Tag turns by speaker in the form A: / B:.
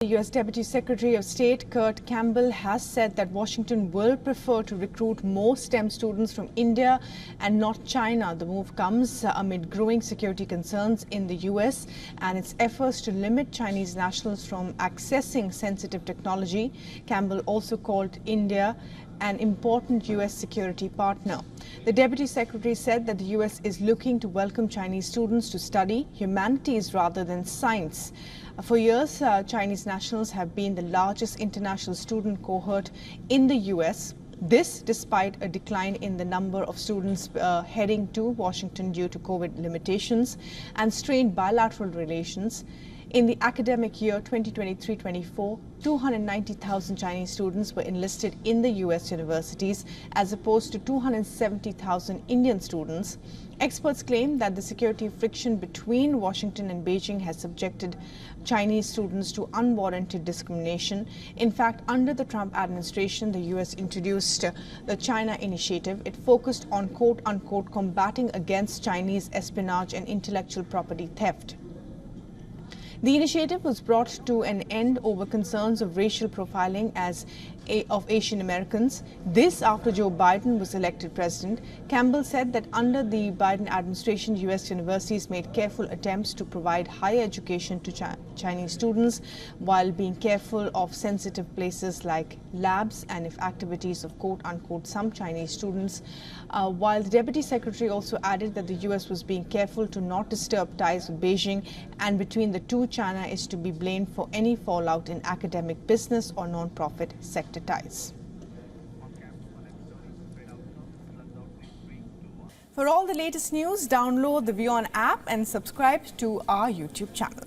A: The U.S. Deputy Secretary of State Kurt Campbell has said that Washington will prefer to recruit more STEM students from India and not China. The move comes amid growing security concerns in the U.S. and its efforts to limit Chinese nationals from accessing sensitive technology. Campbell also called India an important U.S. security partner. The Deputy Secretary said that the U.S. is looking to welcome Chinese students to study humanities rather than science. For years, Chinese nationals have been the largest international student cohort in the U.S. This despite a decline in the number of students heading to Washington due to COVID limitations and strained bilateral relations. In the academic year 2023-24, 290,000 Chinese students were enlisted in the U.S. universities as opposed to 270,000 Indian students. Experts claim that the security friction between Washington and Beijing has subjected Chinese students to unwarranted discrimination. In fact, under the Trump administration, the U.S. introduced the China Initiative. It focused on quote-unquote combating against Chinese espionage and intellectual property theft. The initiative was brought to an end over concerns of racial profiling of Asian Americans. This after Joe Biden was elected president. Campbell said that under the Biden administration, U.S. universities made careful attempts to provide higher education to Chinese students while being careful of sensitive places like labs and if activities of quote-unquote some Chinese students. While the Deputy Secretary also added that the U.S. was being careful to not disturb ties with Beijing and between the two, China is to be blamed for any fallout in academic, business or non-profit sector ties. For all the latest news, download the WION app and subscribe to our YouTube channel.